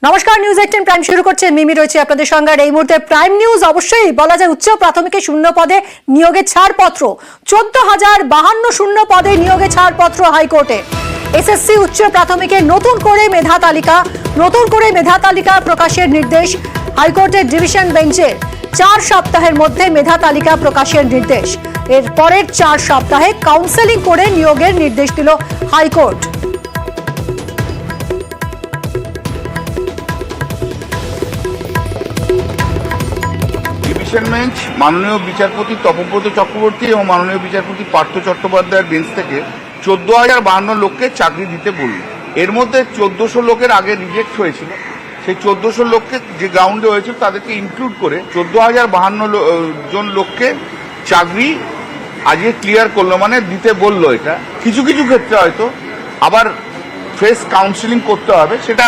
নমস্কার, news 18 prime শুরু করছে। মিমি রয়েছে আপনাদের সঙ্গে। এই মুহূর্তে প্রাইম নিউজ অবশ্যই বলা যায় উচ্চ প্রাথমিকে শূন্য পদে নিয়োগের ছাড়পত্র, 14,052 শূন্য পদে নিয়োগের ছাড়পত্র হাইকোর্টে। এসএসসি উচ্চ প্রাথমিকে নতুন করে মেধা তালিকা প্রকাশের নির্দেশ হাইকোর্টের ডিভিশন বেঞ্চের। 4 সপ্তাহের মধ্যে মেধা তালিকা প্রকাশের নির্দেশ। এর পরের 4 সপ্তাহে কাউন্সেলিং করে নিয়োগের নির্দেশ দিল হাইকোর্ট। ডিভিশন বেঞ্চ মাননীয় বিচারপতি তপব্রত চক্রবর্তী এবং মাননীয় বিচারপতি পার্থ চট্টোপাধ্যায়ের বেঞ্চ থেকে 14,052 লোককে চাকরি দিতে বলল। এর মধ্যে 1,400 লোকের আগে রিজেক্ট হয়েছিল। সেই 1,400 লোককে যে গ্রাউন্ডে হয়েছিল তাদেরকে ইনক্লুড করে 14,052 জন লোককে চাকরি আজকে ক্লিয়ার করলো, মানে দিতে বললো। এটা কিছু কিছু ক্ষেত্রে হয়তো আবার ফ্রেশ কাউন্সিলিং করতে হবে, সেটা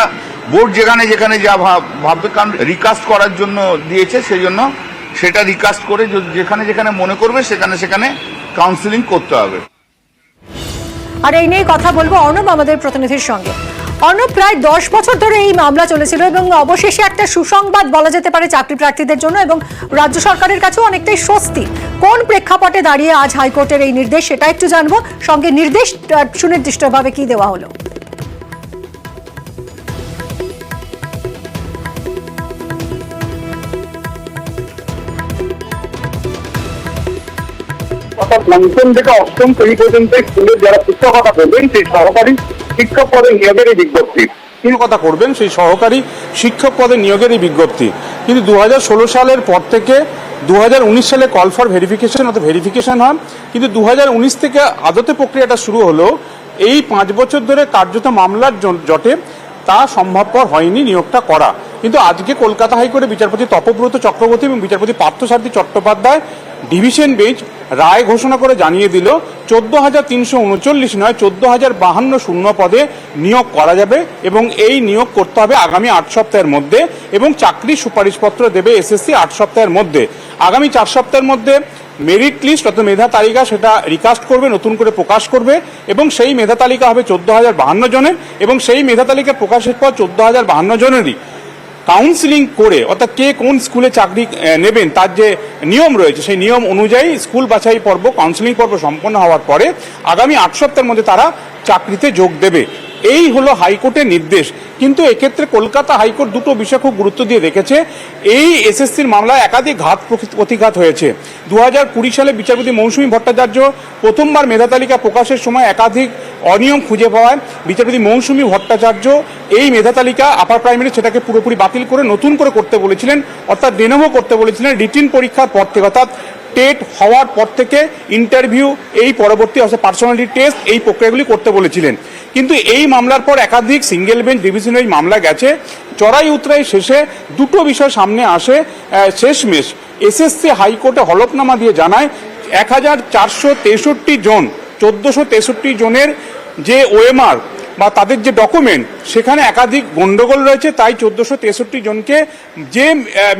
বোর্ড যেখানে যেখানে যা ভাববে, কারণ রিকাস্ট করার জন্য দিয়েছে, সেই জন্য সেটা রিকাস্ট করে যেখানে যেখানে মনে করবে সেখানে সেখানে কাউন্সিলিং করতে হবে। আর এই নিয়ে কথা বলবো অর্ণব আমাদের প্রতিনিধির সঙ্গে। অর্ণব, প্রায় 10 বছর ধরে এই মামলা চলেছিল এবং অবশেষে একটা সুসংবাদ বলা যেতে পারে চাকরি প্রার্থীদের জন্য এবং রাজ্য সরকারের কাছেও অনেকটাই স্বস্তি। কোন প্রেক্ষাপটে দাঁড়িয়ে আজ হাইকোর্টের এই নির্দেশ সেটা একটু জানবো, সঙ্গে নির্দেশ সুনির্দিষ্টভাবে কি দেওয়া হলো। অর্থাৎ পঞ্চম থেকে অষ্টম শ্রেণী পর্যন্ত স্কুলের যারা শিক্ষকতা করবেন সেই সহকারী শিক্ষক পদে নিয়োগের এই বিজ্ঞপ্তি কথা করবেন সেই সহকারী শিক্ষক পদে নিয়োগের এই বিজ্ঞপ্তি কিন্তু 2016 সালের পর থেকে 2019 সালে কল ফর ভেরিফিকেশন হয়, কিন্তু 2019 থেকে আদতে প্রক্রিয়াটা শুরু হলো। এই 5 বছর ধরে কার্যত মামলার জটে তা সম্ভবপর হয়নি নিয়োগটা করা। কিন্তু আজকে কলকাতা হাইকোর্টে বিচারপতি তপব্রত চক্রবর্তী এবং বিচারপতি পার্থসারথী চট্টোপাধ্যায় ডিভিশন বেঞ্চ রায় ঘোষণা করে জানিয়ে দিল 14,339 নয় 14,052 শূন্য পদে নিয়োগ করা যাবে এবং এই নিয়োগ করতে হবে আগামী 8 সপ্তাহের মধ্যে এবং চাকরির সুপারিশপত্র দেবে এসএসসি 8 সপ্তাহের মধ্যে। আগামী 4 সপ্তাহের মধ্যে মেরিট লিস্ট অর্থাৎ মেধা তালিকা সেটা রিকাস্ট করবে, নতুন করে প্রকাশ করবে এবং সেই মেধা তালিকা হবে 14,052 জনের এবং সেই মেধা তালিকা প্রকাশের পর 14,052 জনেরই কাউন্সিলিং করে, অর্থাৎ কে কোন স্কুলে চাকরি নেবেন তার যে নিয়ম রয়েছে সেই নিয়ম অনুযায়ী স্কুল বাছাই পর্ব, কাউন্সিলিং পর্ব সম্পন্ন হওয়ার পরে আগামী 8 সপ্তাহের মধ্যে তারা চাকরিতে যোগ দেবে। এই হলো হাইকোর্টের নির্দেশ। কিন্তু এক্ষেত্রে কলকাতা হাইকোর্ট দুটো বিষয় খুব গুরুত্ব দিয়ে রেখেছে। এই এসএসসির মামলায় একাধিক ঘাত প্রতিঘাত হয়েছে। 2020 সালে বিচারপতি মৌসুমী ভট্টাচার্য প্রথমবার মেধা তালিকা প্রকাশের সময় একাধিক অনিয়ম খুঁজে পাওয়ায় বিচারপতি মৌসুমী ভট্টাচার্য এই মেধা তালিকা আপার প্রাইমারি সেটাকে পুরোপুরি বাতিল করে নতুন করে করতে বলেছিলেন, অর্থাৎ ডেনোভো করতে বলেছিলেন। রিটিন পরীক্ষার পর থেকে অর্থাৎ টেট হওয়ার পর থেকে ইন্টারভিউ, এই পরবর্তী অর্থাৎ পার্সোনালিটি টেস্ট, এই প্রক্রিয়াগুলি করতে বলেছিলেন। কিন্তু এই মামলার পর একাধিক সিঙ্গেল বেঞ্চ ডিভিশনারি মামলা গেছে, চড়াই উতরাই শেষে দুটো বিষয় সামনে আসে। শেষমেশ এসএসসি হাইকোর্টে হলফনামা দিয়ে জানায় 1,463 জন 1,463 জনের যে ওএমআর বা তাদের যে ডকুমেন্ট সেখানে একাধিক গন্ডগোল রয়েছে, তাই 1,463 জনকে যে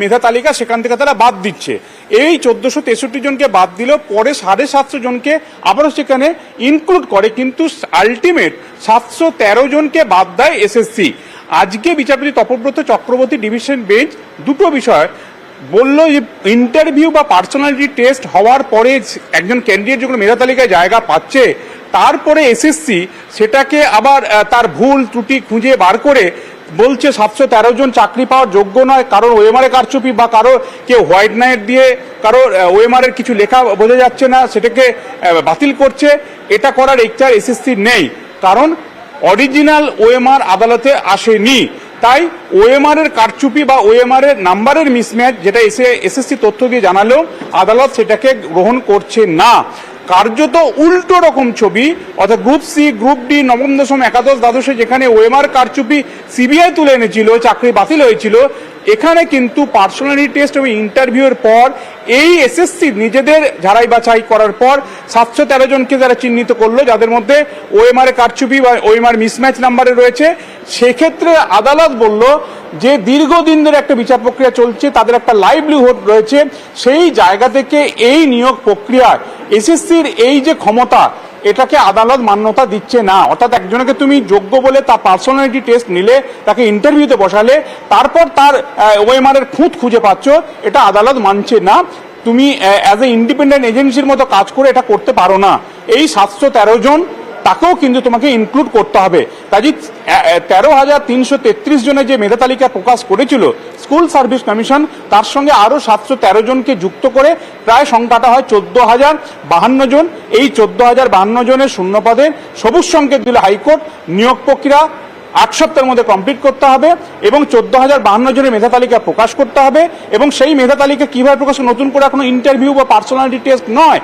মেধা তালিকা সেখান থেকে তারা বাদ দিচ্ছে। এই 1,463 জনকে বাদ দিল, পরে 750 জনকে আবারও সেখানে ইনক্লুড করে, কিন্তু আলটিমেট 713 জনকে বাদ দেয় এসএসসি। আজকে বিচারপতি তপব্রত চক্রবর্তী ডিভিশন বেঞ্চ দুটো বিষয় বলল যে ইন্টারভিউ বা পার্সোনালিটি টেস্ট হওয়ার পরে একজন ক্যান্ডিডেট যখন মেধা তালিকায় জায়গা পাচ্ছে, তারপরে এসএসসি সেটাকে আবার তার ভুল ত্রুটি খুঁজে বার করে বলছে 713 জন চাকরি পাওয়ার যোগ্য নয়, কারণ ওএমআর কারচুপি বা কারো কেউ হোয়াইট নাইট দিয়ে কারো ওএমআর এর কিছু লেখা বোঝা যাচ্ছে না সেটাকে বাতিল করছে। এটা করার ইচ্ছা এসএসসি নেই, কারণ অরিজিনাল ওএমআর আদালতে আসেনি। তাই ওএমআর এর কারচুপি বা ওএমআর এর নাম্বারের মিসম্যাচ যেটা এসএসসি তথ্য দিয়ে জানালেও আদালত সেটাকে গ্রহণ করছে না। কার্যত উল্টো রকম ছবি, অর্থাৎ গ্রুপ সি, গ্রুপ ডি, নবম দশম একাদশ দ্বাদশে যেখানে ওএমআর কারচুপি সিবিআই তুলে এনেছিল, চাকরি বাতিল হয়েছিল, এখানে কিন্তু পার্সোনালিটি টেস্ট এবং ইন্টারভিউয়ের পর এই এসএসসি নিজেদের ঝাড়াই বাছাই করার পর 713 জনকে যারা চিহ্নিত করলো যাদের মধ্যে ওএমআর কারচুপি বা ওএমআর মিসম্যাচ নাম্বারে রয়েছে, সেক্ষেত্রে আদালত বলল যে দীর্ঘদিন ধরে একটা বিচার প্রক্রিয়া চলছে, তাদের একটা লাইভলিহুড রয়েছে, সেই জায়গা থেকে এই নিয়োগ প্রক্রিয়ায় এসএসসির এই যে ক্ষমতা, এটাকে আদালত মান্যতা দিচ্ছে না। অর্থাৎ একজনকে তুমি যোগ্য বলে তার পার্সোনালিটি টেস্ট নিলে, তাকে ইন্টারভিউতে বসালে, তারপর তার ওএমআর এর খুঁত খুঁজে পাচ্ছ, এটা আদালত মানছে না। তুমি অ্যাজ এ ইন্ডিপেন্ডেন্ট এজেন্সির মতো কাজ করে এটা করতে পারো না। এই 713 জন, তাকেও কিন্তু তোমাকে ইনক্লুড করতে হবে। কাজে 13,333 জনের যে মেধা তালিকা প্রকাশ করেছিল স্কুল সার্ভিস কমিশন, তার সঙ্গে আরো 713 জনকে যুক্ত করে প্রায় সংখ্যাটা হয় 14,052 জন। এই 14,052 জনের শূন্য পদের সবুজ সংকেত দিল হাইকোর্ট। নিয়োগ প্রক্রিয়া 8 সপ্তাহের মধ্যে কমপ্লিট করতে হবে এবং 14,052 জনের মেধা তালিকা প্রকাশ করতে হবে। এবং সেই মেধা তালিকা কিভাবে প্রকাশ, নতুন করে এখনো ইন্টারভিউ বা পার্সোনালিটি টেস্ট নয়,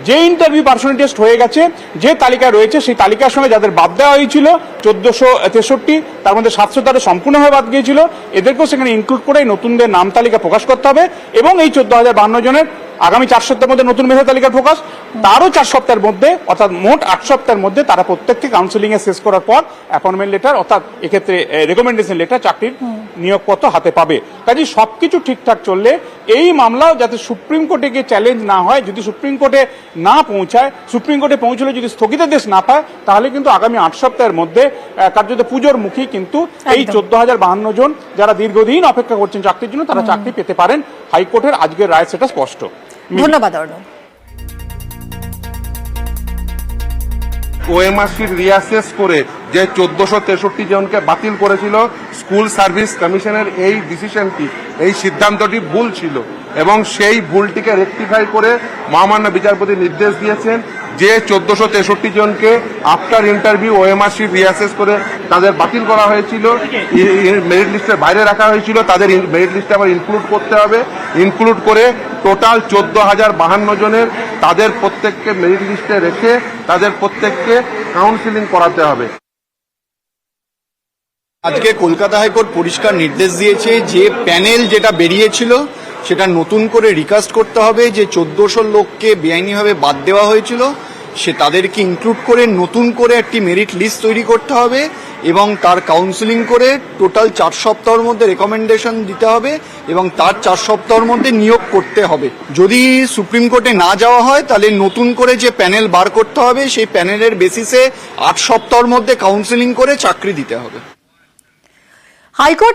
যে ইন্টারভিউ পার্সোনালিটি টেস্ট হয়ে গেছে, যে তালিকা রয়েছে সেই তালিকার সঙ্গে যাদের বাদ দেওয়া হয়েছিল 1463, তার মধ্যে 713 সম্পূর্ণভাবে বাদ গিয়েছিল, এদেরকেও সেখানে ইনক্লুড করে নতুনদের নাম তালিকা প্রকাশ করতে হবে। এবং এই 14,052 জনের আগামী 4 সপ্তাহের মধ্যে নতুন মেধা তালিকার প্রকাশ, তারও 4 সপ্তাহের মধ্যে, অর্থাৎ মোট 8 সপ্তাহের মধ্যে তারা প্রত্যেককে কাউন্সিলিং এ শেষ করার পর অ্যাপয়েন্টমেন্ট লেটার, অর্থাৎ এক্ষেত্রে রেকমেন্ডেশন লেটার, চাকরির নিয়োগপত্র হাতে পাবে। কাজে সবকিছু ঠিকঠাক চললে এই মামলাও যাতে সুপ্রিম কোর্টে গিয়ে চ্যালেঞ্জ না হয়, যদি সুপ্রিম কোর্টে না পৌঁছায়, সুপ্রিম কোর্টে পৌঁছলে যদি স্থগিতাদেশ না পায়, তাহলে কিন্তু আগামী 8 সপ্তাহের মধ্যে কার্যত পুজোর মুখী কিন্তু এই 14,052 জন যারা দীর্ঘদিন অপেক্ষা করছেন চাকরির জন্য, তারা চাকরি পেতে পারেন। হাইকোর্টের আজকের রায় সেটা স্পষ্ট। ধন্যবাদ অর্ণব। ওএমআরসির রিয়াসেস করে যে 1463 জনকে বাতিল করেছিল স্কুল সার্ভিস কমিশনের, এই ডিসিশনটি, এই সিদ্ধান্তটি ভুল ছিল এবং সেই ভুলটিকে রেকটিফাই করে মহামান্য বিচারপতি নির্দেশ দিয়েছেন যে 1463 জনকে আফটার ইন্টারভিউ ওএমআরসির রিয়াসেস করে তাদের বাতিল করা হয়েছিল, মেরিট লিস্টের বাইরে রাখা হয়েছিল, তাদের মেরিট লিস্টে আবার ইনক্লুড করতে হবে। ইনক্লুড করে টোটাল 14,052 জনের তাদের প্রত্যেককে মেরিট লিস্টে রেখে তাদের প্রত্যেককে কাউন্সিলিং করাতে হবে। আজকে কলকাতা হাইকোর্ট পরিষ্কার নির্দেশ দিয়েছে যে প্যানেল যেটা বেরিয়েছিল সেটা নতুন করে রিকাস্ট করতে হবে। যে 1400 লোককে বেআইনিভাবে বাদ দেওয়া হয়েছিল সে তাদেরকে ইনক্লুড করে নতুন করে একটি মেরিট লিস্ট তৈরি করতে হবে এবং তার কাউন্সিলিং করে টোটাল 4 সপ্তাহের মধ্যে রেকমেন্ডেশন দিতে হবে এবং তার 4 সপ্তাহের মধ্যে নিয়োগ করতে হবে। যদি সুপ্রিম কোর্টে না যাওয়া হয় তাহলে নতুন করে যে প্যানেল বার করতে হবে, সেই প্যানেলের বেসিসে 8 সপ্তাহের মধ্যে কাউন্সিলিং করে চাকরি দিতে হবে। হাইকোর্টে